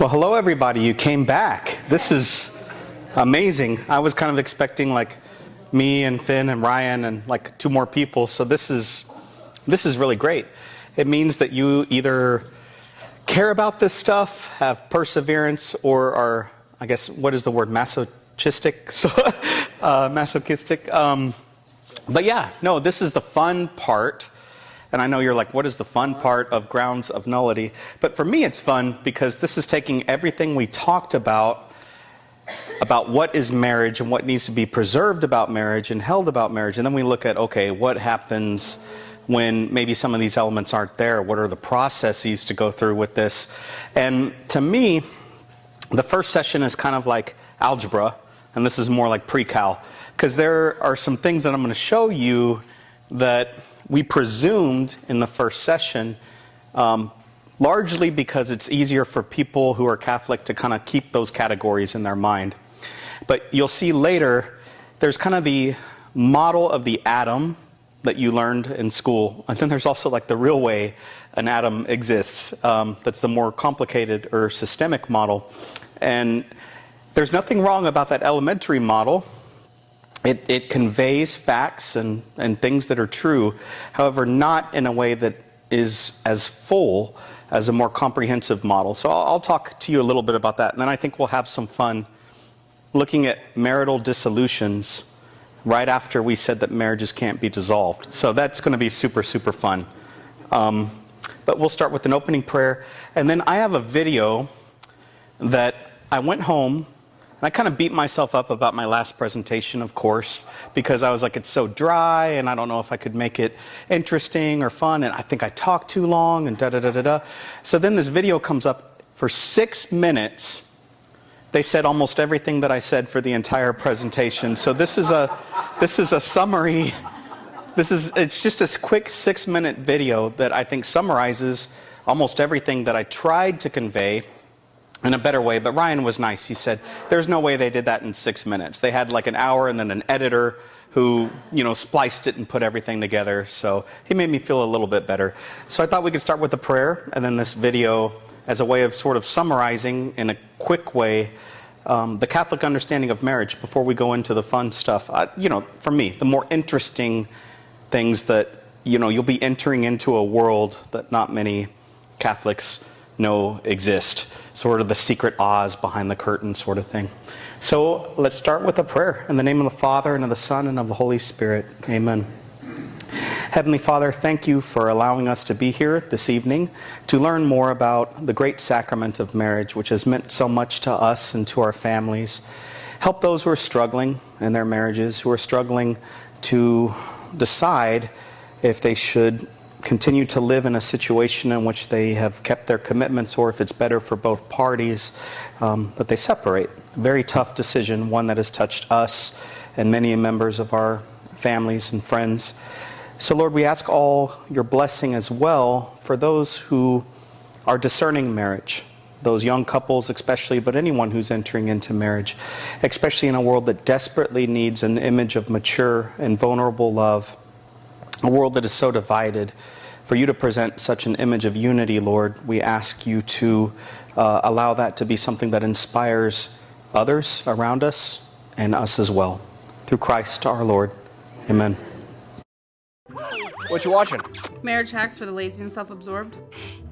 Well, hello everybody. You came back. This is amazing. I was kind of expecting like me and Finn and Ryan and like two more people. So this is really great. It means that you either care about this stuff, have perseverance, or are, I guess, what is the word? Masochistic? Masochistic. But yeah, no, this is the fun part. And I know you're like, what is the fun part of grounds of nullity? But for me, it's fun because this is taking everything we talked about what is marriage and what needs to be preserved about marriage and held about marriage. And then we look at, okay, what happens when maybe some of these elements aren't there? What are the processes to go through with this? And to me, the first session is kind of like algebra, and this is more like pre-cal, because there are some things that I'm going to show you that we presumed in the first session, largely because it's easier for people who are Catholic to kind of keep those categories in their mind. But you'll see later, there's kind of the model of the atom that you learned in school. And then there's also like the real way an atom exists. That's the more complicated or systemic model. And there's nothing wrong about that elementary model. It conveys facts and things that are true, however, not in a way that is as full as a more comprehensive model. So I'll talk to you a little bit about that, and then I think we'll have some fun looking at marital dissolutions right after we said that marriages can't be dissolved. So that's going to be super, super fun. But we'll start with an opening prayer, and then I have a video that I went home. I kind of beat myself up about my last presentation, of course, because I was like, it's so dry, and I don't know if I could make it interesting or fun, and I think I talked too long, and da-da-da-da-da. So then this video comes up for 6 minutes. They said almost everything that I said for the entire presentation. So this is a summary. It's just a quick 6-minute video that I think summarizes almost everything that I tried to convey in a better way. But Ryan was nice. He said, there's no way they did that in 6 minutes. They had like an hour and then an editor who, spliced it and put everything together. So he made me feel a little bit better. So I thought we could start with a prayer and then this video as a way of sort of summarizing in a quick way the Catholic understanding of marriage before we go into the fun stuff. For me, the more interesting things that, you'll be entering into a world that not many Catholics know exist. Sort of the secret Oz behind the curtain sort of thing. So let's start with a prayer. In the name of the Father, and of the Son, and of the Holy Spirit. Amen. Heavenly Father, thank you for allowing us to be here this evening to learn more about the great sacrament of marriage, which has meant so much to us and to our families. Help those who are struggling in their marriages, who are struggling to decide if they should continue to live in a situation in which they have kept their commitments, or if it's better for both parties that they separate. A very tough decision, one that has touched us and many members of our families and friends. So Lord, we ask all your blessing as well for those who are discerning marriage, those young couples especially, but anyone who's entering into marriage, especially in a world that desperately needs an image of mature and vulnerable love. A world that is so divided. For you to present such an image of unity, Lord, we ask you to allow that to be something that inspires others around us and us as well. Through Christ our Lord. Amen. What you watching? Marriage hacks for the lazy and self-absorbed.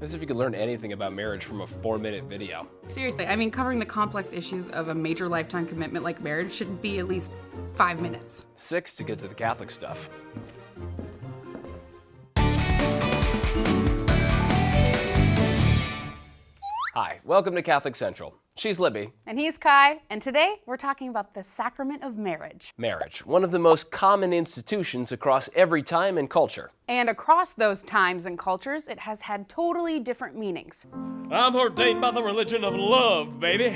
As if you could learn anything about marriage from a 4-minute video. Seriously, I mean, covering the complex issues of a major lifetime commitment like marriage should be at least 5 minutes. 6 to get to the Catholic stuff. Hi, welcome to Catholic Central. She's Libby. And he's Kai, and today we're talking about the sacrament of marriage. Marriage, one of the most common institutions across every time and culture. And across those times and cultures, it has had totally different meanings. I'm ordained by the religion of love, baby.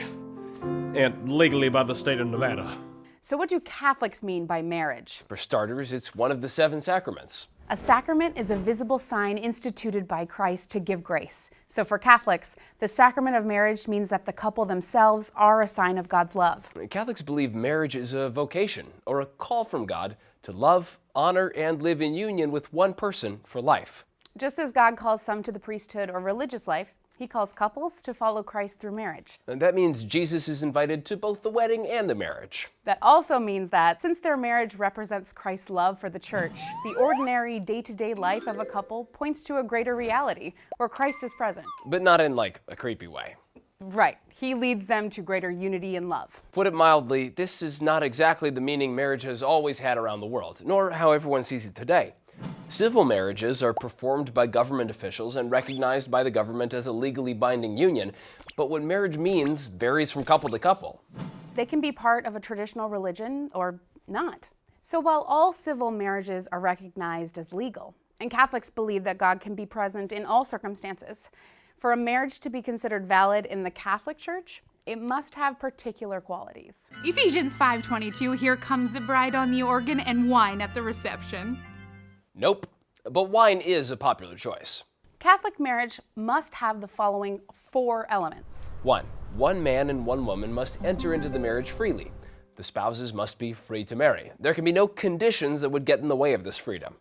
And legally by the state of Nevada. So what do Catholics mean by marriage? For starters, it's one of the 7 sacraments. A sacrament is a visible sign instituted by Christ to give grace. So for Catholics, the sacrament of marriage means that the couple themselves are a sign of God's love. Catholics believe marriage is a vocation or a call from God to love, honor, and live in union with one person for life. Just as God calls some to the priesthood or religious life, He calls couples to follow Christ through marriage. And that means Jesus is invited to both the wedding and the marriage. That also means that since their marriage represents Christ's love for the church, the ordinary day-to-day life of a couple points to a greater reality where Christ is present. But not in like a creepy way. Right. He leads them to greater unity and love. Put it mildly, this is not exactly the meaning marriage has always had around the world, nor how everyone sees it today. Civil marriages are performed by government officials and recognized by the government as a legally binding union, but what marriage means varies from couple to couple. They can be part of a traditional religion or not. So while all civil marriages are recognized as legal, and Catholics believe that God can be present in all circumstances, for a marriage to be considered valid in the Catholic Church, it must have particular qualities. Ephesians 5:22, here comes the bride on the organ and wine at the reception. Nope, but wine is a popular choice. Catholic marriage must have the following 4 elements. 1. One man and one woman must enter into the marriage freely. The spouses must be free to marry. There can be no conditions that would get in the way of this freedom.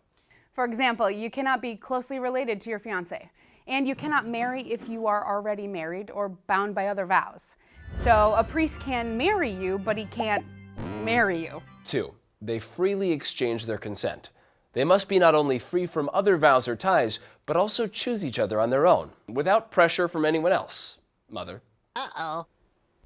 For example, you cannot be closely related to your fiancé, and you cannot marry if you are already married or bound by other vows. So a priest can marry you, but he can't marry you. 2. They freely exchange their consent. They must be not only free from other vows or ties, but also choose each other on their own, without pressure from anyone else. Mother.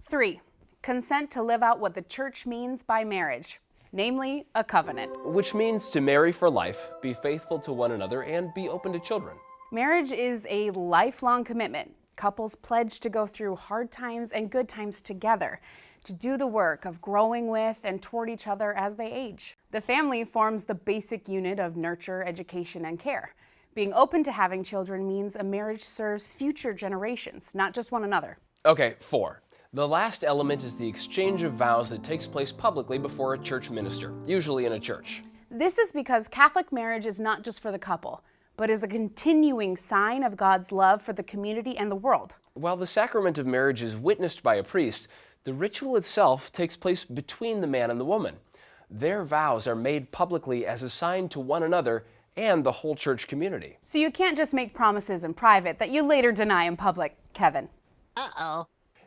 3. Consent to live out what the church means by marriage, namely a covenant. Which means to marry for life, be faithful to one another, and be open to children. Marriage is a lifelong commitment. Couples pledge to go through hard times and good times together, to do the work of growing with and toward each other as they age. The family forms the basic unit of nurture, education, and care. Being open to having children means a marriage serves future generations, not just one another. Okay, 4. The last element is the exchange of vows that takes place publicly before a church minister, usually in a church. This is because Catholic marriage is not just for the couple, but is a continuing sign of God's love for the community and the world. While the sacrament of marriage is witnessed by a priest, the ritual itself takes place between the man and the woman. Their vows are made publicly as a sign to one another and the whole church community. So you can't just make promises in private that you later deny in public, Kevin.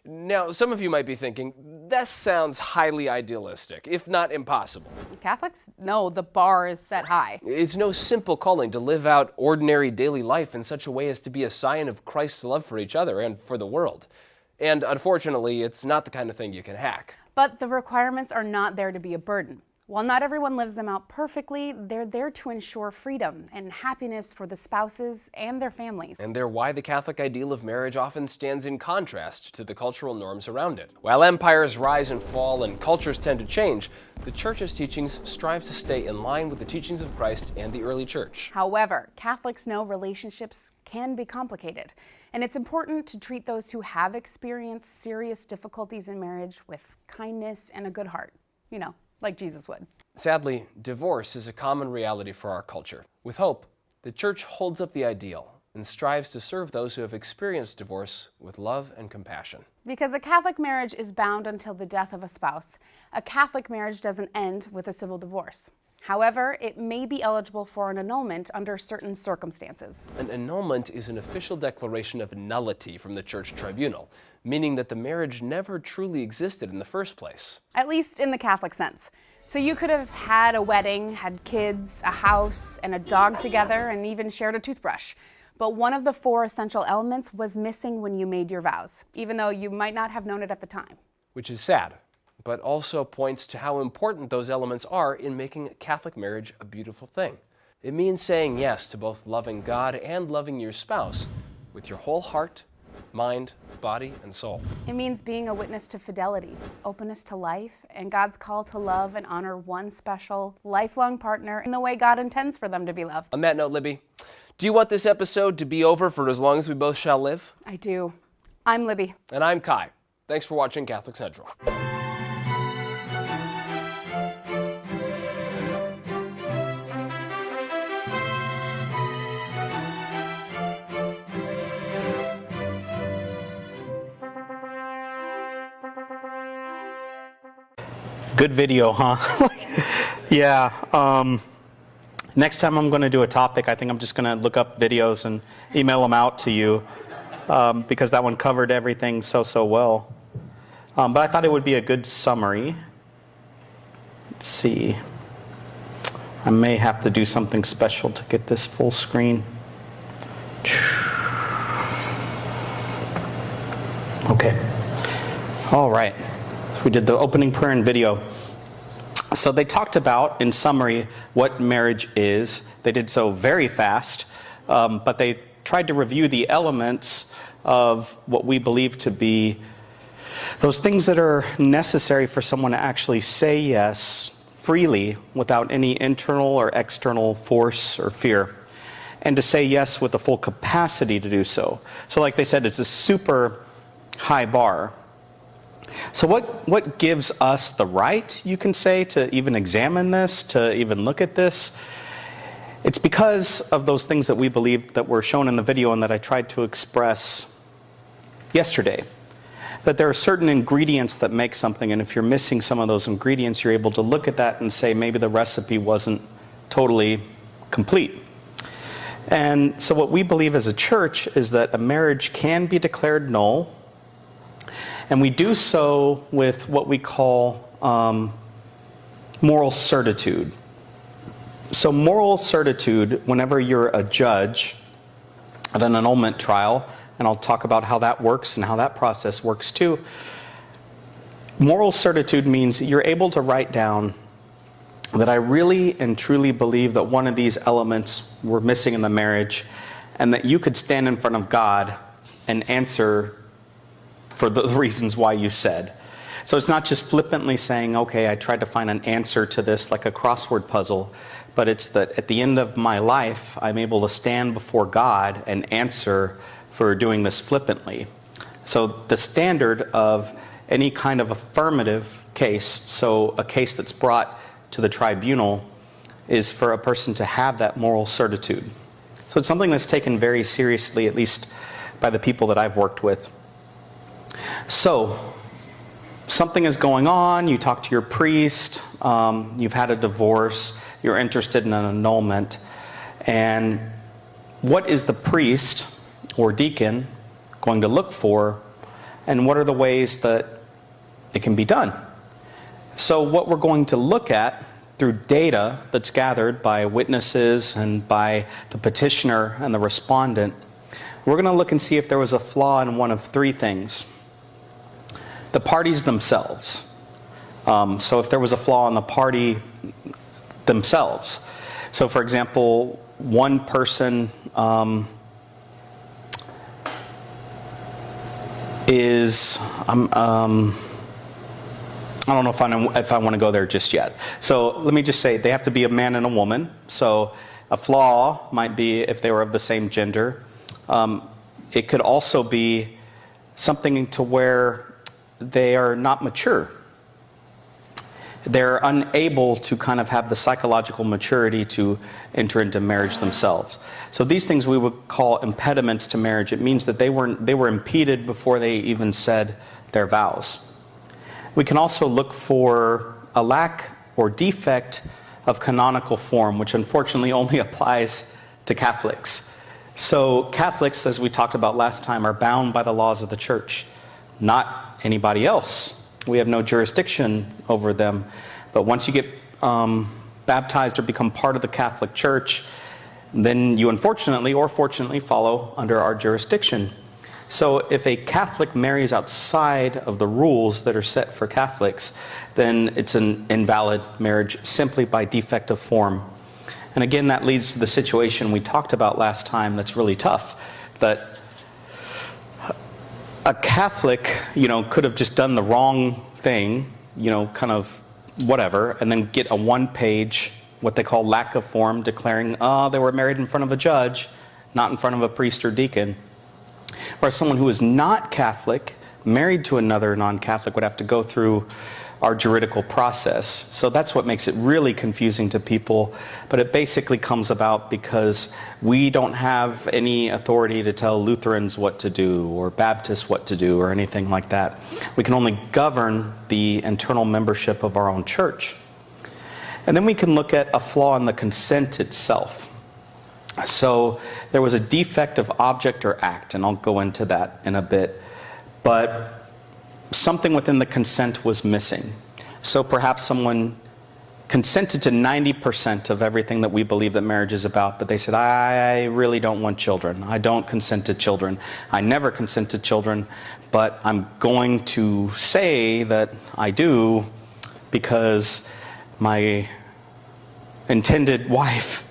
Now, some of you might be thinking, that sounds highly idealistic, if not impossible. Catholics know the bar is set high. It's no simple calling to live out ordinary daily life in such a way as to be a sign of Christ's love for each other and for the world. And unfortunately, it's not the kind of thing you can hack. But the requirements are not there to be a burden. While not everyone lives them out perfectly, they're there to ensure freedom and happiness for the spouses and their families. And they're why the Catholic ideal of marriage often stands in contrast to the cultural norms around it. While empires rise and fall and cultures tend to change, the Church's teachings strive to stay in line with the teachings of Christ and the early Church. However, Catholics know relationships can be complicated, and it's important to treat those who have experienced serious difficulties in marriage with kindness and a good heart. You know, like Jesus would. Sadly, divorce is a common reality for our culture. With hope, the Church holds up the ideal and strives to serve those who have experienced divorce with love and compassion. Because a Catholic marriage is bound until the death of a spouse, a Catholic marriage doesn't end with a civil divorce. However, it may be eligible for an annulment under certain circumstances. An annulment is an official declaration of nullity from the church tribunal, meaning that the marriage never truly existed in the first place. At least in the Catholic sense. So you could have had a wedding, had kids, a house, and a dog together, and even shared a toothbrush. But one of the 4 essential elements was missing when you made your vows, even though you might not have known it at the time. Which is sad, but also points to how important those elements are in making Catholic marriage a beautiful thing. It means saying yes to both loving God and loving your spouse with your whole heart, mind, body, and soul. It means being a witness to fidelity, openness to life, and God's call to love and honor one special, lifelong partner in the way God intends for them to be loved. On that note, Libby, do you want this episode to be over for as long as we both shall live? I do. I'm Libby. And I'm Kai. Thanks for watching Catholic Central. Good video, huh? Yeah. Next time I'm going to do a topic, I think I'm just going to look up videos and email them out to you. because that one covered everything so well. But I thought it would be a good summary. Let's see. I may have to do something special to get this full screen. Okay. All right. So we did the opening prayer and video. So they talked about, in summary, what marriage is. They did so very fast, but they tried to review the elements of what we believe to be those things that are necessary for someone to actually say yes freely without any internal or external force or fear, and to say yes with the full capacity to do so. So like they said, it's a super high bar. So what gives us the right, you can say, to even examine this, to even look at this? It's because of those things that we believe that were shown in the video and that I tried to express yesterday. That there are certain ingredients that make something, and if you're missing some of those ingredients, you're able to look at that and say maybe the recipe wasn't totally complete. And so what we believe as a church is that a marriage can be declared null, and we do so with what we call moral certitude. So moral certitude, whenever you're a judge at an annulment trial, and I'll talk about how that works and how that process works too. Moral certitude means you're able to write down that I really and truly believe that one of these elements were missing in the marriage, and that you could stand in front of God and answer for the reasons why you said. So it's not just flippantly saying, okay, I tried to find an answer to this like a crossword puzzle, but it's that at the end of my life, I'm able to stand before God and answer for doing this flippantly. So the standard of any kind of affirmative case, so a case that's brought to the tribunal, is for a person to have that moral certitude. So it's something that's taken very seriously, at least by the people that I've worked with. So something is going on, you talk to your priest, you've had a divorce, you're interested in an annulment, and what is the priest or deacon going to look for, and what are the ways that it can be done? So what we're going to look at through data that's gathered by witnesses and by the petitioner and the respondent, we're going to look and see if there was a flaw in one of three things. The parties themselves. So if there was a flaw in the party themselves. So for example, one person is, I don't know if I want to go there just yet. So let me just say, they have to be a man and a woman. So a flaw might be if they were of the same gender. It could also be something to where they are not mature. They're unable to kind of have the psychological maturity to enter into marriage themselves. So these things we would call impediments to marriage. It means that they were impeded before they even said their vows. We can also look for a lack or defect of canonical form, which unfortunately only applies to Catholics. So Catholics, as we talked about last time, are bound by the laws of the church, not anybody else. We have no jurisdiction over them. But once you get baptized or become part of the Catholic Church, then you unfortunately or fortunately follow under our jurisdiction. So if a Catholic marries outside of the rules that are set for Catholics, then it's an invalid marriage simply by defect of form. And again, that leads to the situation we talked about last time that's really tough, that a Catholic, could have just done the wrong thing, kind of whatever, and then get a one-page, what they call lack of form, declaring, they were married in front of a judge, not in front of a priest or deacon. Whereas someone who is not Catholic, married to another non-Catholic, would have to go through our juridical process. So that's what makes it really confusing to people. But it basically comes about because we don't have any authority to tell Lutherans what to do or Baptists what to do or anything like that. We can only govern the internal membership of our own church. And then we can look at a flaw in the consent itself. So there was a defect of object or act, and I'll go into that in a bit. But something within the consent was missing. So perhaps someone consented to 90% of everything that we believe that marriage is about, but they said, I really don't want children. I don't consent to children. I never consent to children, but I'm going to say that I do because my intended wife,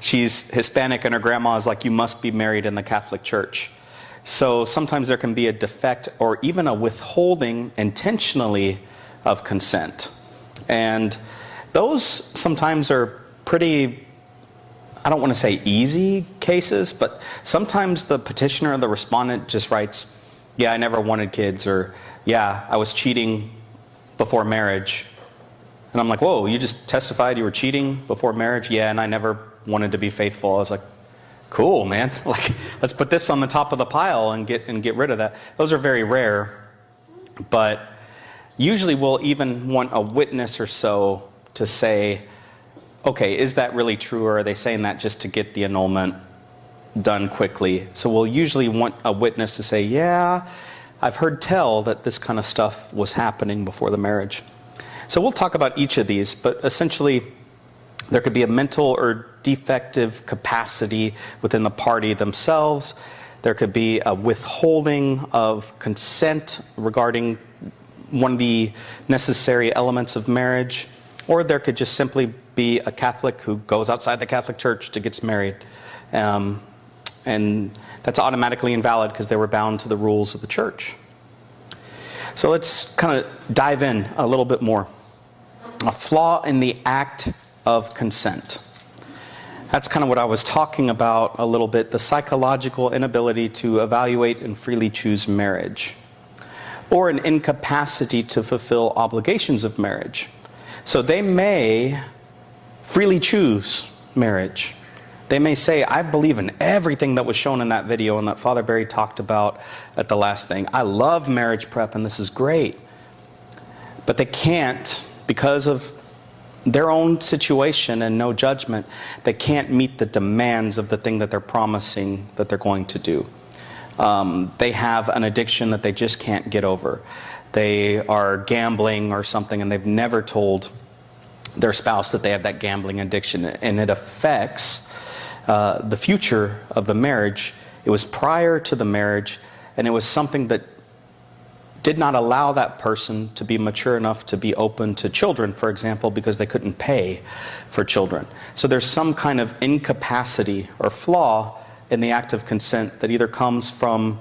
she's Hispanic and her grandma is like, you must be married in the Catholic Church. So sometimes there can be a defect or even a withholding intentionally of consent. And those sometimes are pretty, I don't want to say easy cases, but sometimes the petitioner or the respondent just writes, yeah, I never wanted kids, or yeah, I was cheating before marriage. And I'm like, whoa, you just testified you were cheating before marriage? Yeah, and I never wanted to be faithful. I was like, cool, man. Like, let's put this on the top of the pile and get rid of that. Those are very rare, but usually we'll even want a witness or so to say, okay, is that really true, or are they saying that just to get the annulment done quickly? So we'll usually want a witness to say, yeah, I've heard tell that this kind of stuff was happening before the marriage. So we'll talk about each of these, but essentially there could be a mental or defective capacity within the party themselves. There could be a withholding of consent regarding one of the necessary elements of marriage, or there could just simply be a Catholic who goes outside the Catholic Church to get married. And that's automatically invalid because they were bound to the rules of the church. So let's kind of dive in a little bit more. A flaw in the act of consent. That's kind of what I was talking about a little bit, the psychological inability to evaluate and freely choose marriage, or an incapacity to fulfill obligations of marriage. So they may freely choose marriage. They may say, I believe in everything that was shown in that video and that Father Barry talked about at the last thing. I love marriage prep and this is great. But they can't, because of their own situation and no judgment, they can't meet the demands of the thing that they're promising that they're going to do. They have an addiction that they just can't get over. They are gambling or something and they've never told their spouse that they have that gambling addiction, and it affects the future of the marriage. It was prior to the marriage, and it was something that did not allow that person to be mature enough to be open to children, for example, because they couldn't pay for children. So there's some kind of incapacity or flaw in the act of consent that either comes from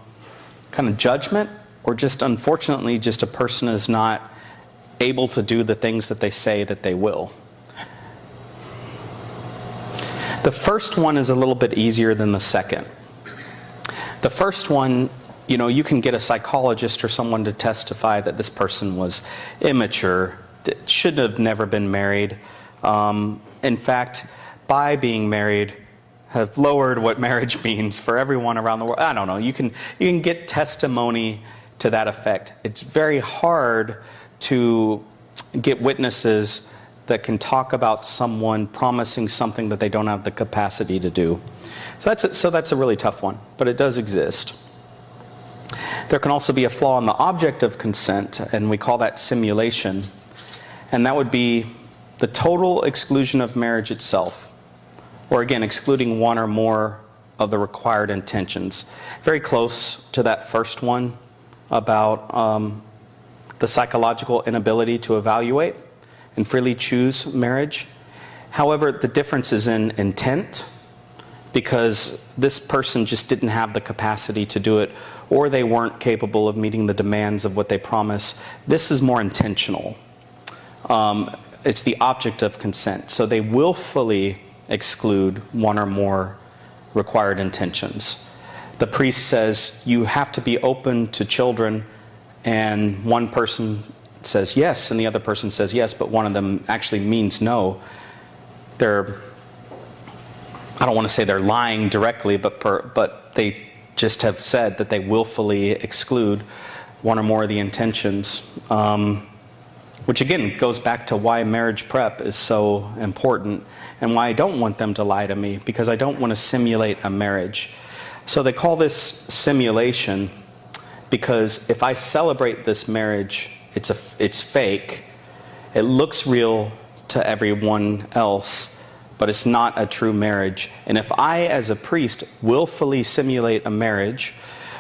kind of judgment, or just unfortunately just a person is not able to do the things that they say that they will. The first one is a little bit easier than the second. The first one, you can get a psychologist or someone to testify that this person was immature, should have never been married. In fact, by being married, have lowered what marriage means for everyone around the world. I don't know. You can get testimony to that effect. It's very hard to get witnesses that can talk about someone promising something that they don't have the capacity to do. So that's a really tough one, but it does exist. There can also be a flaw in the object of consent, and we call that simulation. And that would be the total exclusion of marriage itself, or again, excluding one or more of the required intentions. Very close to that first one about the psychological inability to evaluate and freely choose marriage. However, the difference is in intent, because this person just didn't have the capacity to do it, or they weren't capable of meeting the demands of what they promise. This is more intentional. It's the object of consent. So they willfully exclude one or more required intentions. The priest says, you have to be open to children, and one person says yes, and the other person says yes, but one of them actually means no. I don't want to say they're lying directly, but they just have said that they willfully exclude one or more of the intentions. which again goes back to why marriage prep is so important and why I don't want them to lie to me, because I don't want to simulate a marriage. So they call this simulation because if I celebrate this marriage, it's fake. It looks real to everyone else, but it's not a true marriage. And if I, as a priest, willfully simulate a marriage,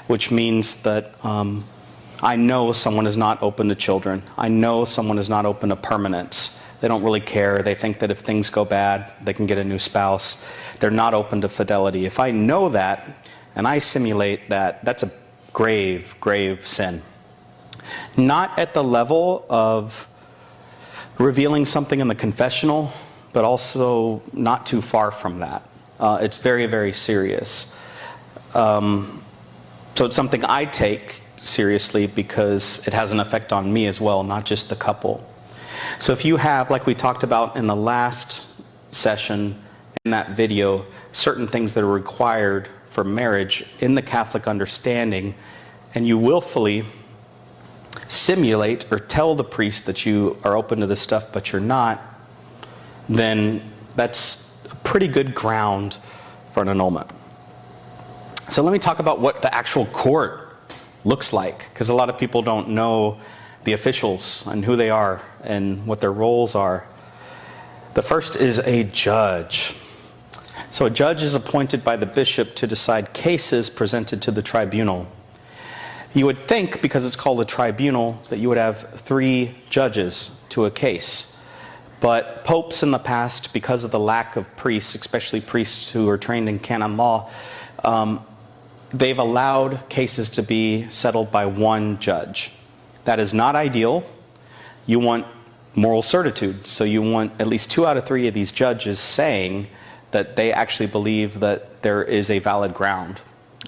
which means that I know someone is not open to children. I know someone is not open to permanence. They don't really care. They think that if things go bad, they can get a new spouse. They're not open to fidelity. If I know that and I simulate that, that's a grave, grave sin. Not at the level of revealing something in the confessional, but also not too far from that. It's very, very serious. So it's something I take seriously because it has an effect on me as well, not just the couple. So if you have, like we talked about in the last session in that video, certain things that are required for marriage in the Catholic understanding, and you willfully simulate or tell the priest that you are open to this stuff but you're not, then that's a pretty good ground for an annulment. So let me talk about what the actual court looks like, because a lot of people don't know the officials and who they are and what their roles are. The first is a judge. So a judge is appointed by the bishop to decide cases presented to the tribunal. You would think, because it's called a tribunal, that you would have 3 judges to a case. But popes in the past, because of the lack of priests, especially priests who are trained in canon law, they've allowed cases to be settled by 1 judge. That is not ideal. You want moral certitude. So you want at least 2 out of 3 of these judges saying that they actually believe that there is a valid ground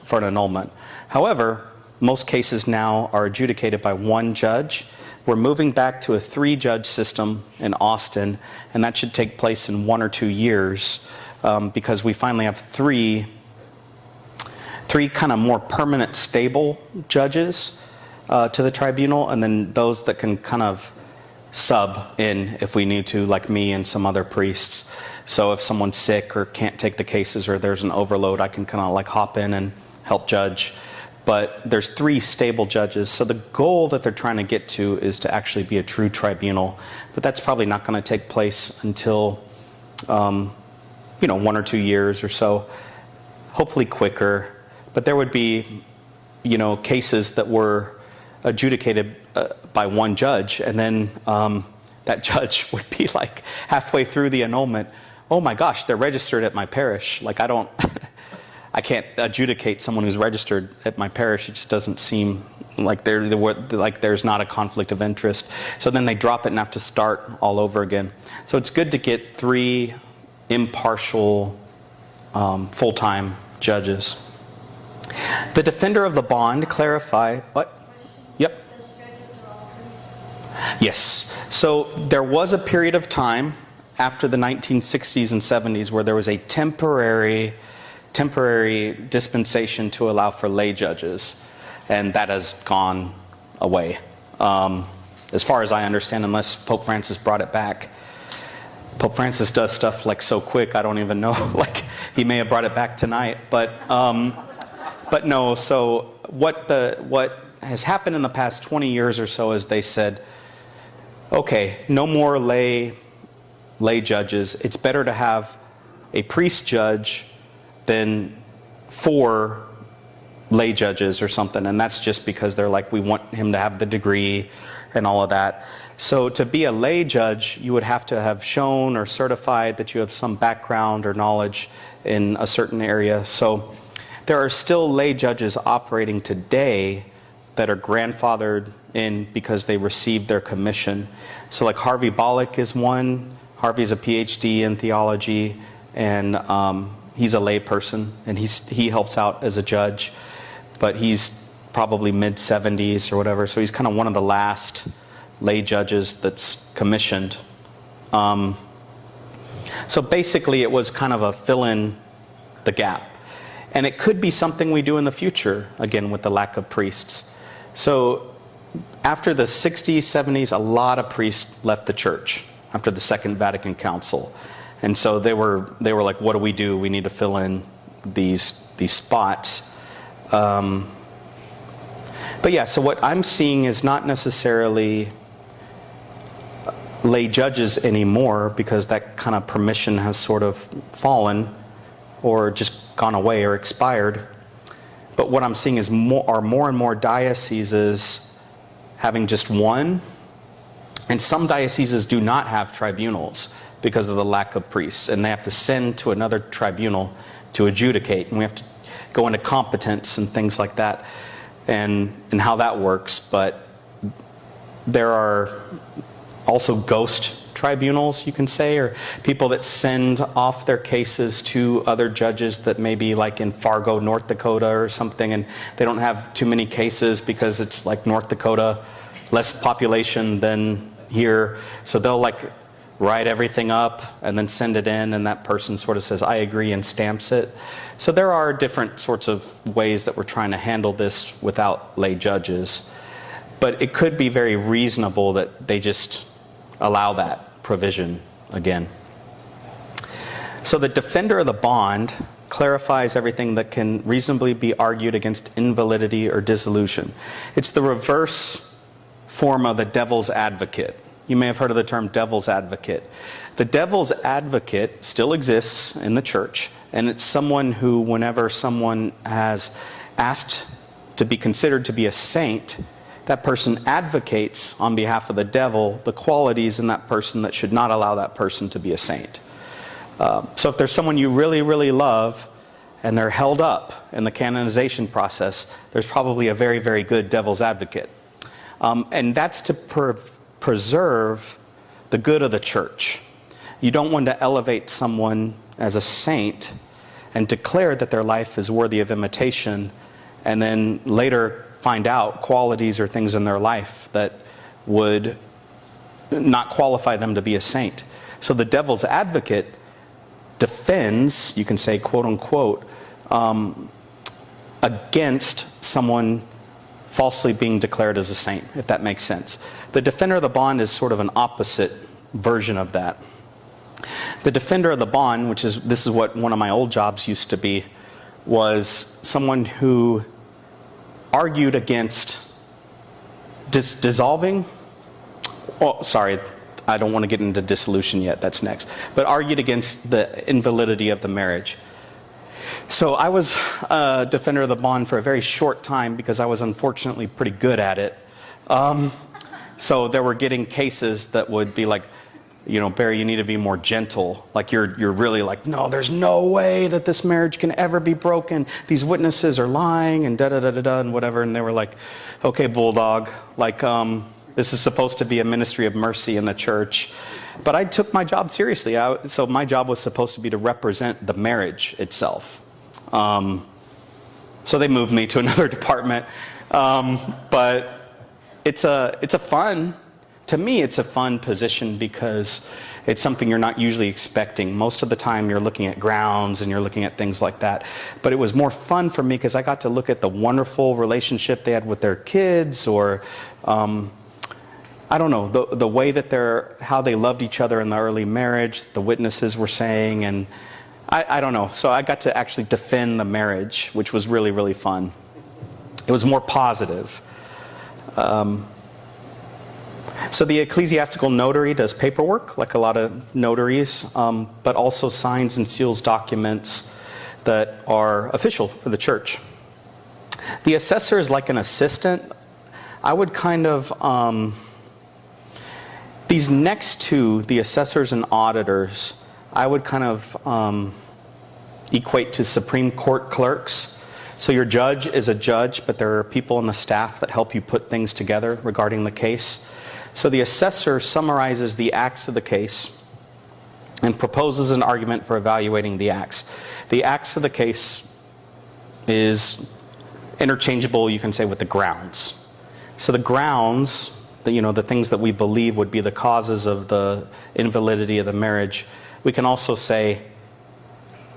for an annulment. However, most cases now are adjudicated by 1 judge. We're moving back to a 3-judge system in Austin, and that should take place in 1 or 2 years because we finally have three kind of more permanent, stable judges to the tribunal, and then those that can kind of sub in if we need to, like me and some other priests. So if someone's sick or can't take the cases or there's an overload, I can kind of like hop in and help judge. But there's 3 stable judges. So the goal that they're trying to get to is to actually be a true tribunal. But that's probably not going to take place until, 1 or 2 years or so. Hopefully quicker. But there would be, cases that were adjudicated by 1 judge, and then that judge would be like halfway through the annulment, oh my gosh, they're registered at my parish. Like I can't adjudicate someone who's registered at my parish. It just doesn't seem like there's not a conflict of interest. So then they drop it and have to start all over again. So it's good to get 3 impartial, full-time judges. The defender of the bond clarify what? Yep. Yes. So there was a period of time after the 1960s and 70s where there was a temporary dispensation to allow for lay judges, and that has gone away. As far as I understand, unless Pope Francis brought it back. Pope Francis does stuff like so quick, I don't even know. Like he may have brought it back tonight, but no. So what has happened in the past 20 years or so is they said, okay, no more lay judges. It's better to have a priest judge than 4 lay judges or something. And that's just because they're like, we want him to have the degree and all of that. So to be a lay judge, you would have to have shown or certified that you have some background or knowledge in a certain area. So there are still lay judges operating today that are grandfathered in because they received their commission. So like Harvey Bollock is one. Harvey's a PhD in theology, and he's a lay person, and he helps out as a judge, but he's probably mid-70s or whatever, so he's kind of one of the last lay judges that's commissioned. So basically it was kind of a fill in the gap. And it could be something we do in the future, again, with the lack of priests. So after the 60s, 70s, a lot of priests left the church after the Second Vatican Council. And so they were like, what do? We need to fill in these spots. But yeah, so what I'm seeing is not necessarily lay judges anymore, because that kind of permission has sort of fallen or just gone away or expired. But what I'm seeing is more and more dioceses having just one, and some dioceses do not have tribunals because of the lack of priests, and they have to send to another tribunal to adjudicate, and we have to go into competence and things like that, and how that works. But there are also ghost tribunals, you can say, or people that send off their cases to other judges that may be like in Fargo, North Dakota or something, and they don't have too many cases because it's like North Dakota, less population than here. So they'll like write everything up and then send it in, and that person sort of says, I agree, and stamps it. So there are different sorts of ways that we're trying to handle this without lay judges. But it could be very reasonable that they just allow that provision again. So the defender of the bond clarifies everything that can reasonably be argued against invalidity or dissolution. It's the reverse form of the devil's advocate. You may have heard of the term devil's advocate. The devil's advocate still exists in the church, and it's someone who, whenever someone has asked to be considered to be a saint, that person advocates on behalf of the devil the qualities in that person that should not allow that person to be a saint. So if there's someone you really, really love and they're held up in the canonization process, there's probably a very, very good devil's advocate. And that's to preserve the good of the church. You don't want to elevate someone as a saint and declare that their life is worthy of imitation, and then later find out qualities or things in their life that would not qualify them to be a saint. So the devil's advocate defends, you can say, quote unquote, against someone falsely being declared as a saint, if that makes sense. The defender of the bond is sort of an opposite version of that. The defender of the bond, this is what one of my old jobs used to be, was someone who argued against dissolving. Oh, sorry, I don't want to get into dissolution yet, that's next. But argued against the invalidity of the marriage. So I was a defender of the bond for a very short time because I was unfortunately pretty good at it. So there were getting cases that would be like, you know, Barry, you need to be more gentle. Like you're really like, no, there's no way that this marriage can ever be broken. These witnesses are lying and da-da-da-da-da and whatever. And they were like, okay, bulldog, like this is supposed to be a ministry of mercy in the church. But I took my job seriously. So my job was supposed to be to represent the marriage itself. So they moved me to another department. But it's a fun, to me, it's a fun position because it's something you're not usually expecting. Most of the time you're looking at grounds and you're looking at things like that. But it was more fun for me because I got to look at the wonderful relationship they had with their kids, or I don't know, the way that how they loved each other in the early marriage, the witnesses were saying, and I don't know. So I got to actually defend the marriage, which was really, really fun. It was more positive. So the ecclesiastical notary does paperwork, like a lot of notaries, but also signs and seals documents that are official for the church. The assessor is like an assistant. I would kind of, these next two, the assessors and auditors, I would kind of equate to Supreme Court clerks. So your judge is a judge, but there are people on the staff that help you put things together regarding the case. So the assessor summarizes the acts of the case and proposes an argument for evaluating the acts. The acts of the case is interchangeable, you can say, with the grounds. So the grounds, the things that we believe would be the causes of the invalidity of the marriage, we can also say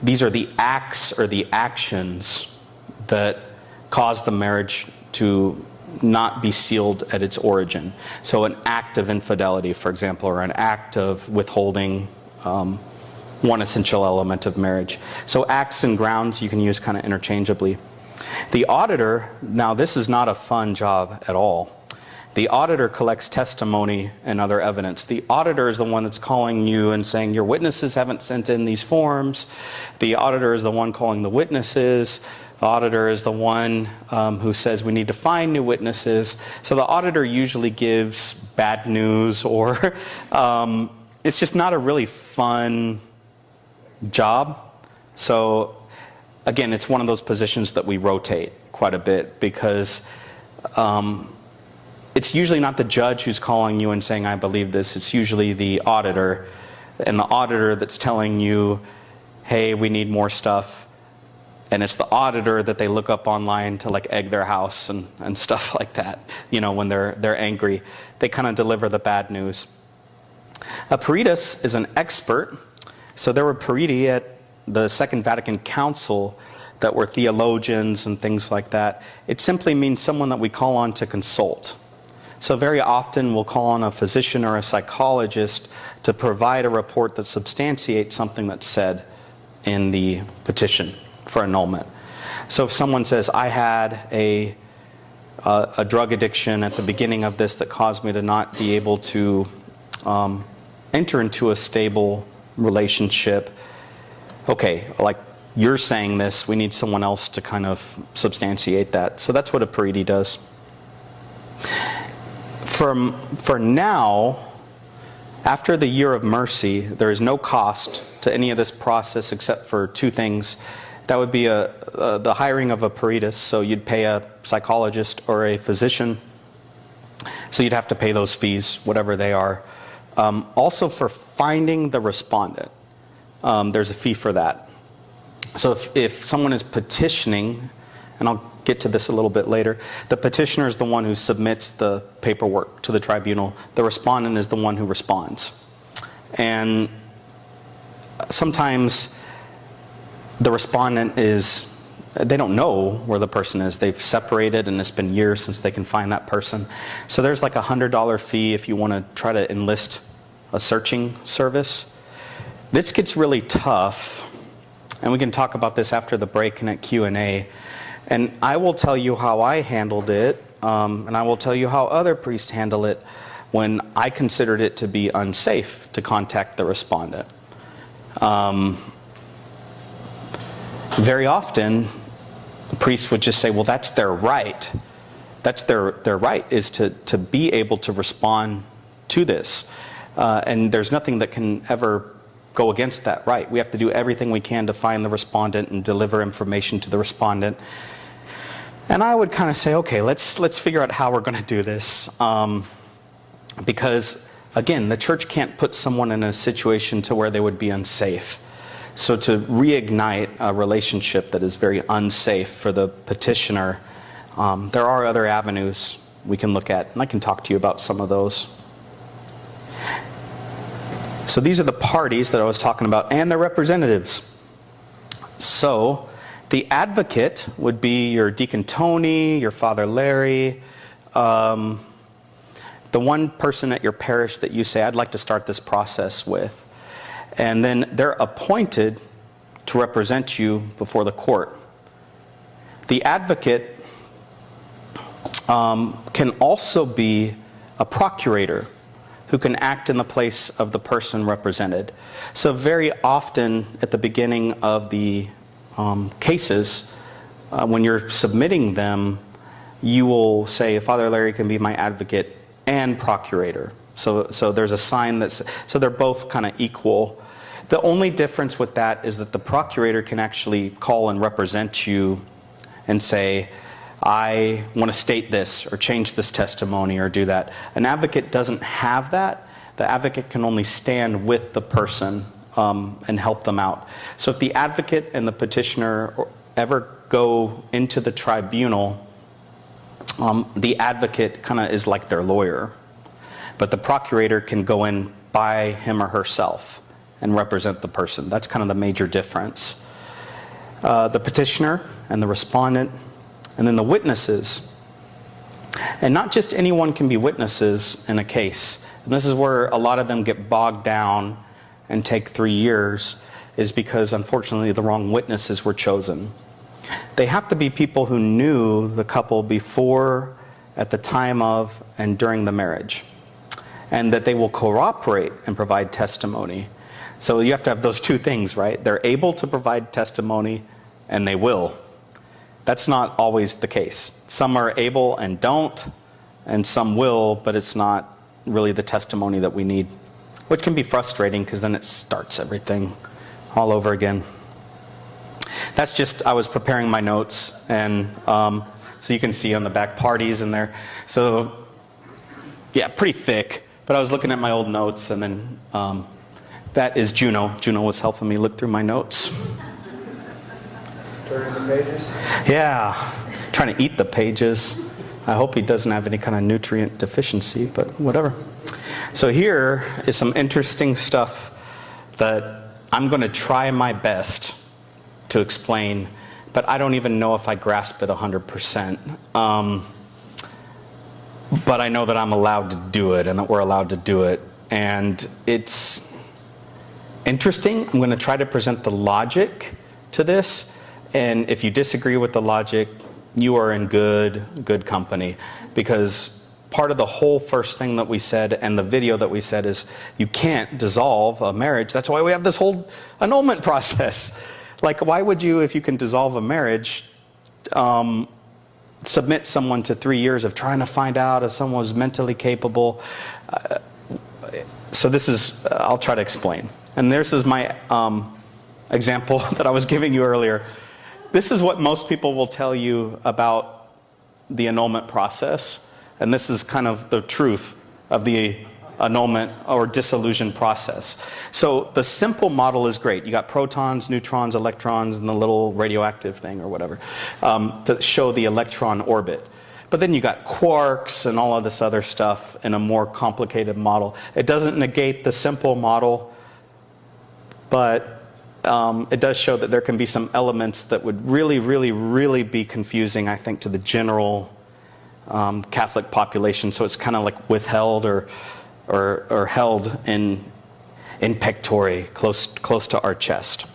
these are the acts or the actions that cause the marriage to not be sealed at its origin. So an act of infidelity, for example, or an act of withholding one essential element of marriage. So acts and grounds you can use kind of interchangeably. The auditor, now this is not a fun job at all. The auditor collects testimony and other evidence. The auditor is the one that's calling you and saying, your witnesses haven't sent in these forms. The auditor is the one calling the witnesses. The auditor is the one who says we need to find new witnesses. So the auditor usually gives bad news, or it's just not a really fun job. So again, it's one of those positions that we rotate quite a bit, because it's usually not the judge who's calling you and saying, I believe this. It's usually the auditor, and the auditor that's telling you, hey, we need more stuff. And it's the auditor that they look up online to like egg their house and stuff like that. You know, when they're angry, they kind of deliver the bad news. A peritus is an expert. So there were periti at the Second Vatican Council that were theologians and things like that. It simply means someone that we call on to consult. So very often we'll call on a physician or a psychologist to provide a report that substantiates something that's said in the petition for annulment. So if someone says, I had a drug addiction at the beginning of this that caused me to not be able to enter into a stable relationship, okay, like you're saying this, we need someone else to kind of substantiate that. So that's what a periti does. For now, after the year of mercy, there is no cost to any of this process except for two things. That would be the hiring of a peritus, so you'd pay a psychologist or a physician. So you'd have to pay those fees, whatever they are. Also for finding the respondent, there's a fee for that. So if someone is petitioning, and I'll get to this a little bit later, the petitioner is the one who submits the paperwork to the tribunal. The respondent is the one who responds. And sometimes the respondent they don't know where the person is. They've separated and it's been years since they can find that person. So there's like $100 fee if you want to try to enlist a searching service. This gets really tough, and we can talk about this after the break and at Q&A. And I will tell you how I handled it, and I will tell you how other priests handle it when I considered it to be unsafe to contact the respondent. Very often, priests would just say, well, that's their right. That's their right, is to be able to respond to this. And there's nothing that can ever go against that right. We have to do everything we can to find the respondent and deliver information to the respondent. And I would kind of say, okay, let's figure out how we're going to do this. Because, again, the church can't put someone in a situation to where they would be unsafe. So to reignite a relationship that is very unsafe for the petitioner, there are other avenues we can look at, and I can talk to you about some of those. So these are the parties that I was talking about, and their representatives. So the advocate would be your Deacon Tony, your Father Larry, the one person at your parish that you say, I'd like to start this process with. And then they're appointed to represent you before the court. The advocate can also be a procurator who can act in the place of the person represented. So very often at the beginning of the cases, when you're submitting them, you will say, Father Larry can be my advocate and procurator. So there's a sign that's, so they're both kind of equal. The only difference with that is that the procurator can actually call and represent you and say, I want to state this or change this testimony or do that. An advocate doesn't have that. The advocate can only stand with the person and help them out. So if the advocate and the petitioner ever go into the tribunal, the advocate kind of is like their lawyer. But the procurator can go in by him or herself and represent the person. That's kind of the major difference. The petitioner and the respondent, and then the witnesses. And not just anyone can be witnesses in a case. And this is where a lot of them get bogged down and take 3 years, is because unfortunately the wrong witnesses were chosen. They have to be people who knew the couple before, at the time of, and during the marriage. And that they will cooperate and provide testimony. So you have to have those two things, right? They're able to provide testimony, and they will. That's not always the case. Some are able and don't, and some will, but it's not really the testimony that we need, which can be frustrating because then it starts everything all over again. That's just, I was preparing my notes, and so you can see on the back parties in there. So, yeah, pretty thick, but I was looking at my old notes, and then that is Juno. Juno was helping me look through my notes. Turning the pages? Yeah, trying to eat the pages. I hope he doesn't have any kind of nutrient deficiency, but whatever. So here is some interesting stuff that I'm going to try my best to explain, but I don't even know if I grasp it 100%. But I know that I'm allowed to do it and that we're allowed to do it. And it's interesting. I'm going to try to present the logic to this. And if you disagree with the logic, you are in good company. Because part of the whole first thing that we said and the video that we said is you can't dissolve a marriage. That's why we have this whole annulment process. Like, why would you, if you can dissolve a marriage, submit someone to 3 years of trying to find out if someone was mentally capable? So this is, I'll try to explain. And this is my example that I was giving you earlier. This is what most people will tell you about the annulment process. And this is kind of the truth of the annulment or dissolution process. So the simple model is great. You got protons, neutrons, electrons, and the little radioactive thing or whatever to show the electron orbit. But then you got quarks and all of this other stuff in a more complicated model. It doesn't negate the simple model, but it does show that there can be some elements that would really be confusing, I think, to the general Catholic population. So it's kind of like withheld or held in pectore, close to our chest.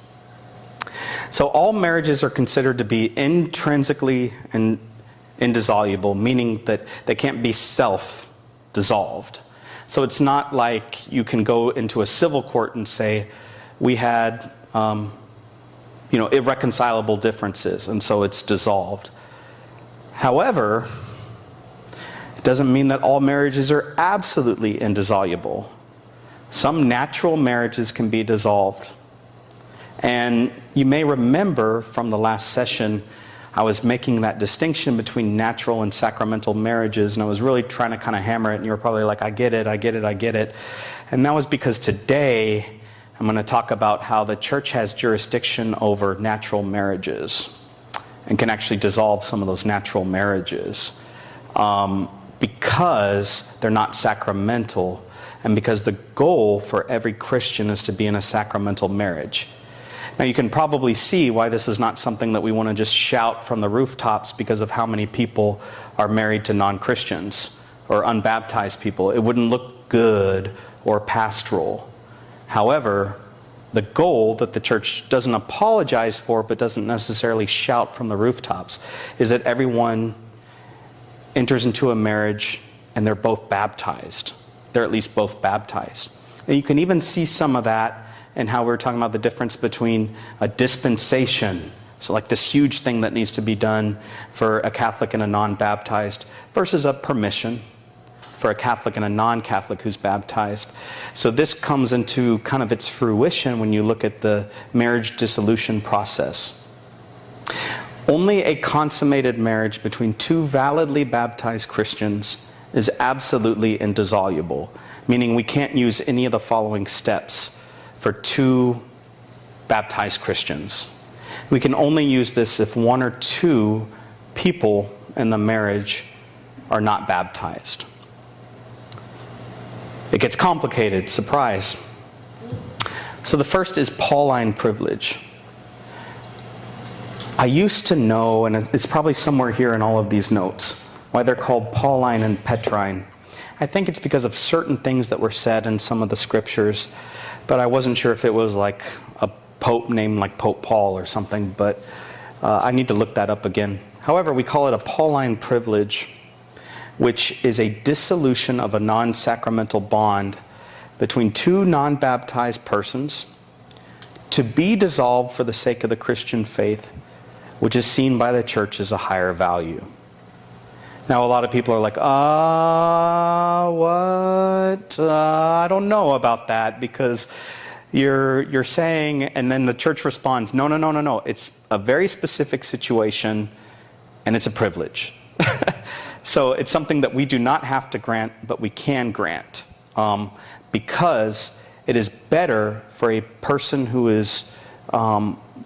So all marriages are considered to be intrinsically indissoluble, meaning that they can't be self-dissolved. So it's not like you can go into a civil court and say, we had irreconcilable differences, and so it's dissolved. However, it doesn't mean that all marriages are absolutely indissoluble. Some natural marriages can be dissolved. And you may remember from the last session, I was making that distinction between natural and sacramental marriages, and I was really trying to kind of hammer it, and you were probably like, I get it. And that was because today I'm going to talk about how the church has jurisdiction over natural marriages and can actually dissolve some of those natural marriages because they're not sacramental, and because the goal for every Christian is to be in a sacramental marriage. Now you can probably see why this is not something that we want to just shout from the rooftops because of how many people are married to non-Christians or unbaptized people. It wouldn't look good or pastoral. However, the goal that the church doesn't apologize for but doesn't necessarily shout from the rooftops is that everyone enters into a marriage and they're both baptized. They're at least both baptized. And you can even see some of that in how we were talking about the difference between a dispensation, so like this huge thing that needs to be done for a Catholic and a non-baptized, versus a permission for a Catholic and a non-Catholic who's baptized. So this comes into kind of its fruition when you look at the marriage dissolution process. Only a consummated marriage between two validly baptized Christians is absolutely indissoluble, meaning we can't use any of the following steps for two baptized Christians. We can only use this if one or two people in the marriage are not baptized. It gets complicated, surprise. So the first is Pauline privilege. I used to know, and it's probably somewhere here in all of these notes, why they're called Pauline and Petrine. I think it's because of certain things that were said in some of the scriptures, but I wasn't sure if it was like a pope named like Pope Paul or something, but I need to look that up again. However, we call it a Pauline privilege, which is a dissolution of a non-sacramental bond between two non-baptized persons to be dissolved for the sake of the Christian faith, which is seen by the church as a higher value. Now, a lot of people are like, what? I don't know about that, because you're saying, and then the church responds, no. It's a very specific situation, and it's a privilege. So it's something that we do not have to grant, but we can grant, because it is better for a person who is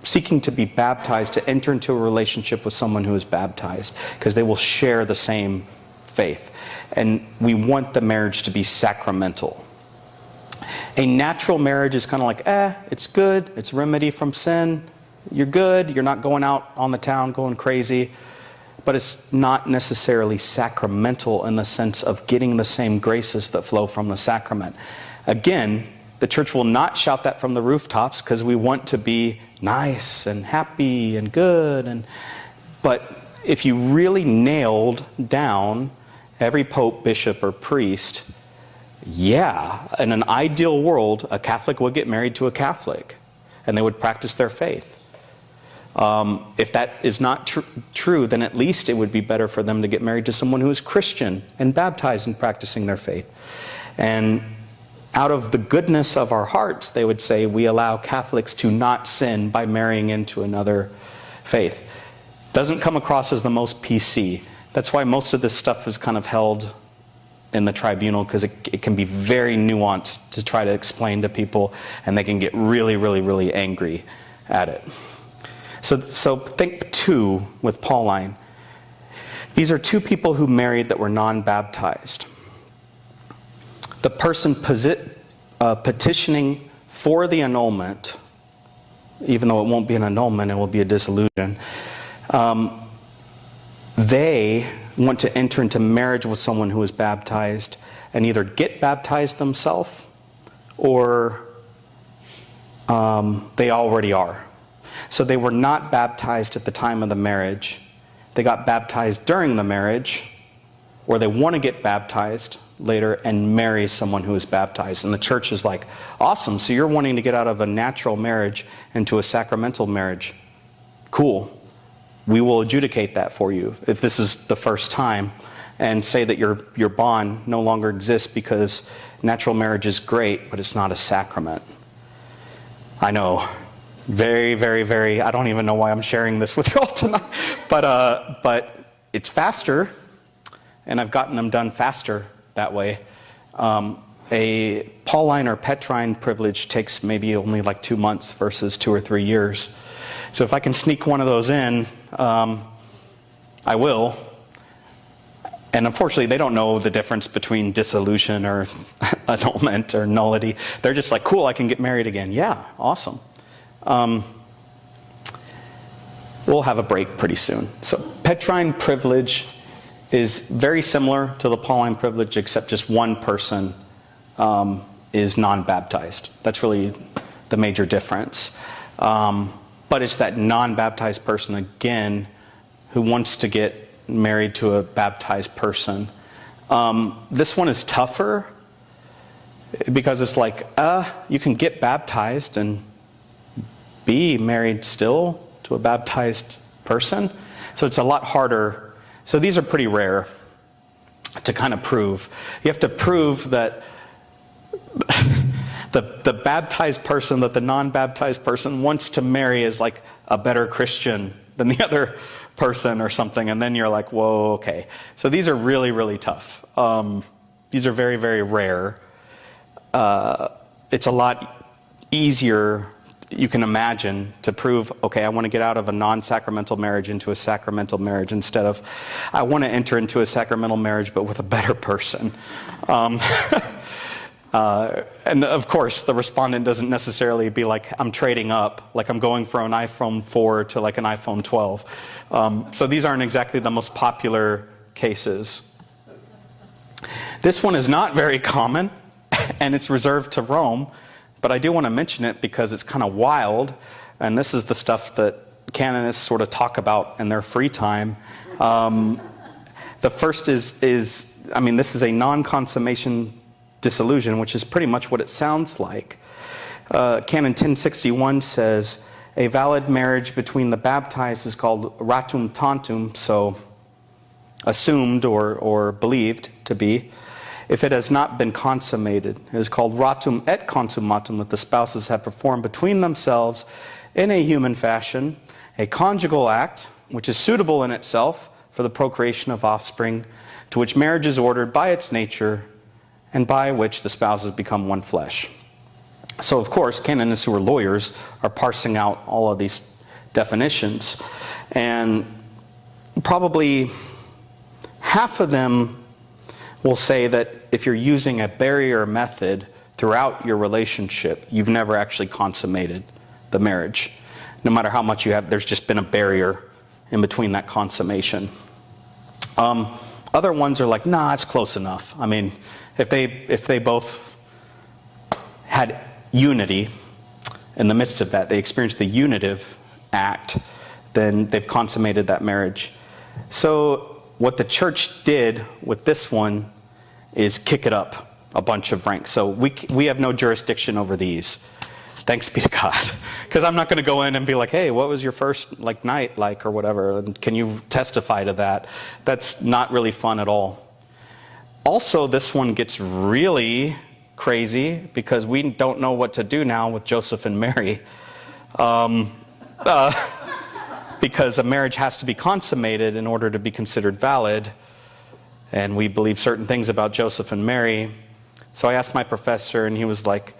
seeking to be baptized to enter into a relationship with someone who is baptized, because they will share the same faith. And we want the marriage to be sacramental. A natural marriage is kind of like, it's good, it's a remedy from sin, you're good, you're not going out on the town going crazy, but it's not necessarily sacramental in the sense of getting the same graces that flow from the sacrament. Again, the church will not shout that from the rooftops, because we want to be nice and happy and good. But if you really nailed down every pope, bishop, or priest, yeah, in an ideal world, a Catholic would get married to a Catholic, and they would practice their faith. If that is not true, then at least it would be better for them to get married to someone who is Christian and baptized and practicing their faith. And out of the goodness of our hearts, they would say, we allow Catholics to not sin by marrying into another faith. Doesn't come across as the most PC. That's why most of this stuff is kind of held in the tribunal, because it can be very nuanced to try to explain to people, and they can get really, really, really angry at it. So think two with Pauline. These are two people who married that were non-baptized. The person petitioning for the annulment, even though it won't be an annulment, it will be a dissolution, they want to enter into marriage with someone who is baptized and either get baptized themselves or they already are. So they were not baptized at the time of the marriage. They got baptized during the marriage, or they want to get baptized later and marry someone who is baptized. And the church is like, awesome, so you're wanting to get out of a natural marriage into a sacramental marriage. Cool. We will adjudicate that for you if this is the first time, and say that your bond no longer exists because natural marriage is great, but it's not a sacrament. I know. Very, very, very, I don't even know why I'm sharing this with you all tonight, but it's faster, and I've gotten them done faster that way. A Pauline or Petrine privilege takes maybe only like 2 months versus 2 or 3 years. So if I can sneak one of those in, I will. And unfortunately, they don't know the difference between dissolution or annulment or nullity. They're just like, cool, I can get married again. Yeah, awesome. We'll have a break pretty soon. So Petrine privilege is very similar to the Pauline privilege, except just one person is non-baptized. That's really the major difference. But it's that non-baptized person, again, who wants to get married to a baptized person. This one is tougher because it's like, you can get baptized and be married still to a baptized person. So it's a lot harder. So these are pretty rare to kind of prove. You have to prove that the baptized person, that the non-baptized person wants to marry is like a better Christian than the other person or something, and then you're like, whoa, okay. So these are really, really tough. These are very, very rare. It's a lot easier, you can imagine, to prove, okay, I want to get out of a non-sacramental marriage into a sacramental marriage instead of, I want to enter into a sacramental marriage but with a better person. And of course, the respondent doesn't necessarily be like, I'm trading up, like I'm going from an iPhone 4 to like an iPhone 12. So these aren't exactly the most popular cases. This one is not very common, and it's reserved to Rome, but I do want to mention it because it's kind of wild, and this is the stuff that canonists sort of talk about in their free time. The first is this is a non-consummation dissolution, which is pretty much what it sounds like. Canon 1061 says, a valid marriage between the baptized is called ratum tantum, so assumed or believed to be, if it has not been consummated. It is called ratum et consummatum, that the spouses have performed between themselves in a human fashion a conjugal act, which is suitable in itself for the procreation of offspring, to which marriage is ordered by its nature, and by which the spouses become one flesh. So, of course, canonists who are lawyers are parsing out all of these definitions, and probably half of them will say that if you're using a barrier method throughout your relationship, you've never actually consummated the marriage. No matter how much you have, there's just been a barrier in between that consummation. Other ones are like, nah, it's close enough. I mean, if they both had unity in the midst of that, they experienced the unitive act, then they've consummated that marriage. So what the church did with this one is kick it up a bunch of ranks. So we have no jurisdiction over these. Thanks be to God. Because I'm not going to go in and be like, hey, what was your first night like or whatever? And can you testify to that? That's not really fun at all. Also, this one gets really crazy because we don't know what to do now with Joseph and Mary. Because a marriage has to be consummated in order to be considered valid. And we believe certain things about Joseph and Mary. So I asked my professor, and he was like,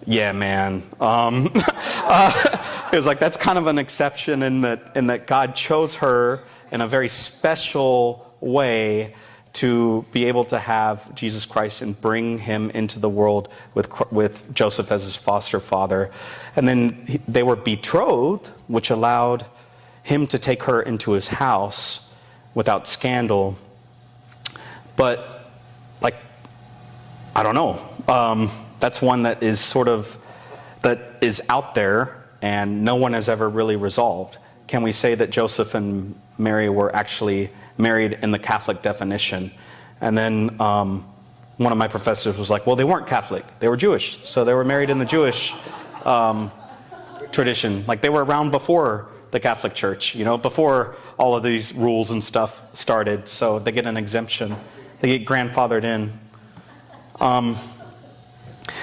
yeah, man. It was like, that's kind of an exception in that God chose her in a very special way to be able to have Jesus Christ and bring him into the world with Joseph as his foster father. And then they were betrothed, which allowed him to take her into his house without scandal. But, I don't know. That's one that is out there and no one has ever really resolved. Can we say that Joseph and Mary were actually married in the Catholic definition? And then one of my professors was like, well, they weren't Catholic. They were Jewish. So they were married in the Jewish tradition. They were around before the Catholic Church, before all of these rules and stuff started. So they get an exemption. They get grandfathered in.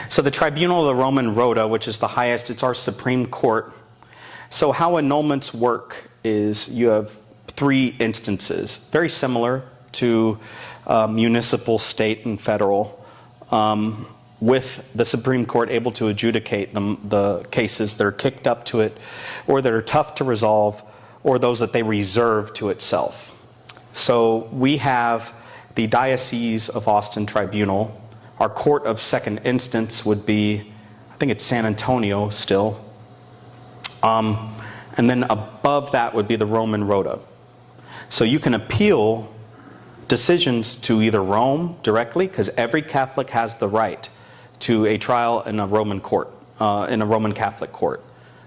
So the Tribunal of the Roman Rota, which is the highest, it's our Supreme Court. So how annulments work is you have 3 instances, very similar to municipal, state, and federal, with the Supreme Court able to adjudicate the cases that are kicked up to it, or that are tough to resolve, or those that they reserve to itself. So we have the Diocese of Austin Tribunal. Our court of second instance would be, I think it's San Antonio still. And then above that would be the Roman Rota. So you can appeal decisions to either Rome directly, because every Catholic has the right to a trial in a Roman court, in a Roman Catholic court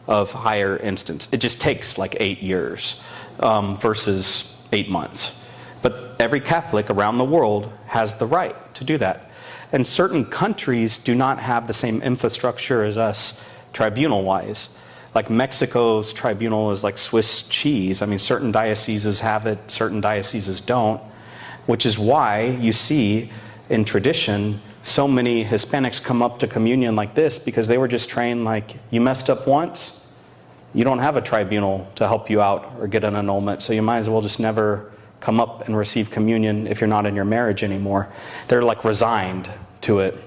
of higher instance. It just takes 8 years versus 8 months. But every Catholic around the world has the right to do that. And certain countries do not have the same infrastructure as us tribunal-wise. Like Mexico's tribunal is like Swiss cheese. I mean, certain dioceses have it, certain dioceses don't, which is why you see in tradition so many Hispanics come up to communion like this, because they were just trained you messed up once, you don't have a tribunal to help you out or get an annulment, so you might as well just never come up and receive communion if you're not in your marriage anymore. They're resigned to it.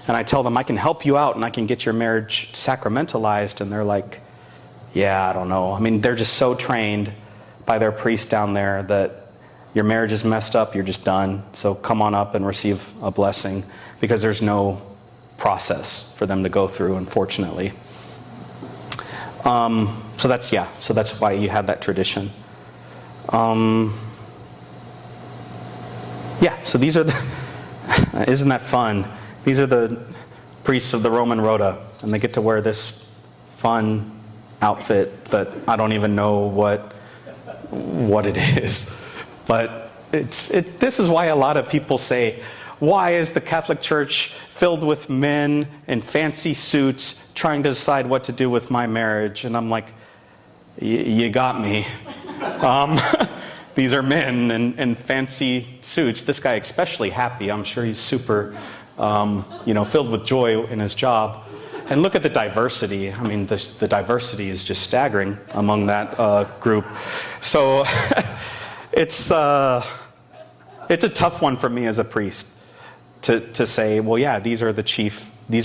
And I tell them, I can help you out and I can get your marriage sacramentalized. And they're like, yeah, I don't know. I mean, they're just so trained by their priest down there that your marriage is messed up, you're just done. So come on up and receive a blessing, because there's no process for them to go through, unfortunately. So that's why you have that tradition. Yeah, so these are the, isn't that fun? These are the priests of the Roman Rota, and they get to wear this fun outfit that I don't even know what it is. But this is why a lot of people say, why is the Catholic Church filled with men in fancy suits trying to decide what to do with my marriage? And I'm like, you got me. These are men in fancy suits. This guy especially happy. I'm sure he's super, filled with joy in his job. And look at the diversity. I mean, the diversity is just staggering among that group. So it's a tough one for me as a priest to say, well, yeah, these are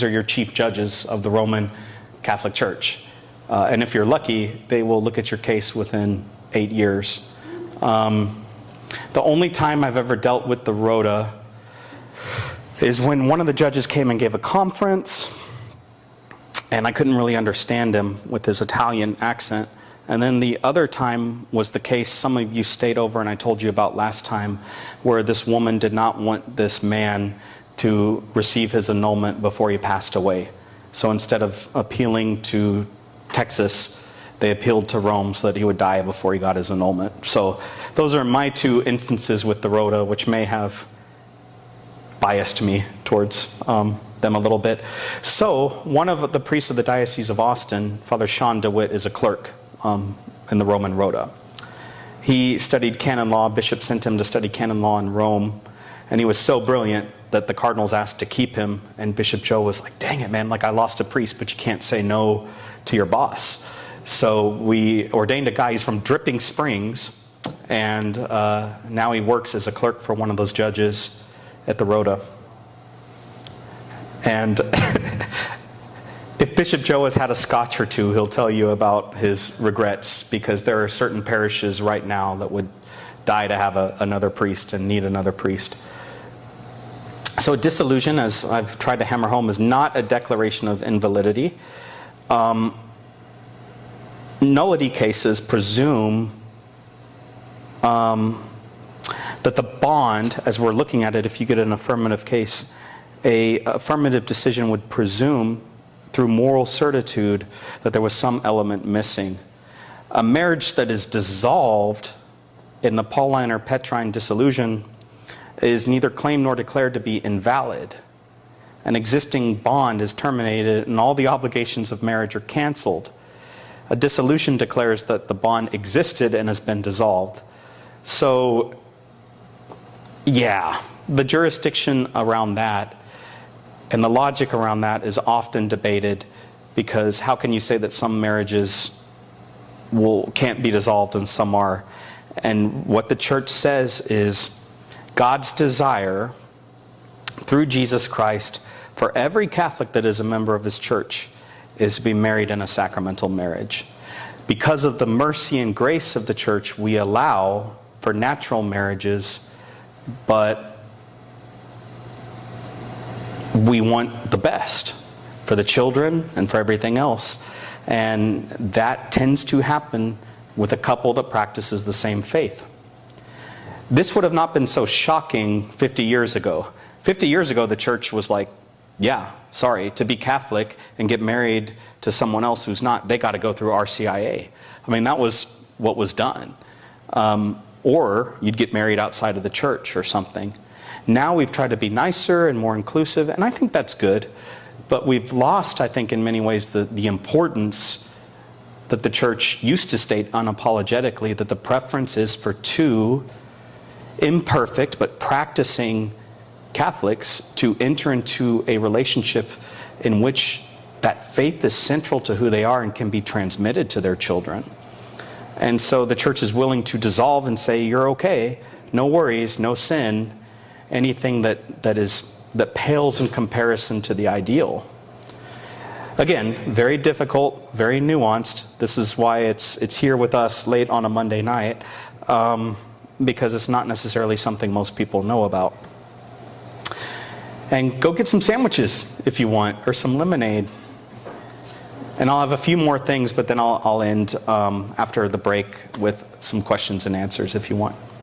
your chief judges of the Roman Catholic Church. And if you're lucky, they will look at your case within 8 years. The only time I've ever dealt with the Rota is when one of the judges came and gave a conference, and I couldn't really understand him with his Italian accent. And then the other time was the case some of you stayed over and I told you about last time, where this woman did not want this man to receive his annulment before he passed away. So instead of appealing to Texas, they appealed to Rome so that he would die before he got his annulment. So those are my two instances with the Rota, which may have biased me towards them a little bit. So one of the priests of the Diocese of Austin, Father Sean DeWitt, is a clerk in the Roman Rota. He studied canon law. Bishop sent him to study canon law in Rome, and he was so brilliant that the cardinals asked to keep him, and Bishop Joe was like, dang it, man, like I lost a priest, but you can't say no to your boss. So we ordained a guy. He's from Dripping Springs, and now he works as a clerk for one of those judges at the Rota. And if Bishop Joe has had a scotch or two, he'll tell you about his regrets, because there are certain parishes right now that would die to have another priest and need another priest. So dissolution, as I've tried to hammer home, is not a declaration of invalidity. Nullity cases presume that the bond, as we're looking at it, if you get an affirmative case, a affirmative decision would presume through moral certitude that there was some element missing. A marriage that is dissolved in the Pauline or Petrine dissolution is neither claimed nor declared to be invalid. An existing bond is terminated and all the obligations of marriage are canceled. A dissolution declares that the bond existed and has been dissolved. So, yeah, the jurisdiction around that and the logic around that is often debated, because how can you say that some marriages can't be dissolved and some are? And what the church says is God's desire through Jesus Christ for every Catholic that is a member of his church is to be married in a sacramental marriage. Because of the mercy and grace of the church, we allow for natural marriages, but we want the best for the children and for everything else. And that tends to happen with a couple that practices the same faith. This would have not been so shocking 50 years ago. 50 years ago, the church was like, yeah, sorry, to be Catholic and get married to someone else who's not, they got to go through RCIA. I mean, that was what was done. Or you'd get married outside of the church or something. Now we've tried to be nicer and more inclusive, and I think that's good. But we've lost, I think, in many ways, the importance that the church used to state unapologetically, that the preference is for two imperfect but practicing Catholics to enter into a relationship in which that faith is central to who they are and can be transmitted to their children. And so the church is willing to dissolve and say, you're okay, no worries, no sin, anything that pales in comparison to the ideal. Again, very difficult, very nuanced. This is why it's here with us late on a Monday night, because it's not necessarily something most people know about. And go get some sandwiches if you want, or some lemonade. And I'll have a few more things, but then I'll end after the break with some questions and answers if you want.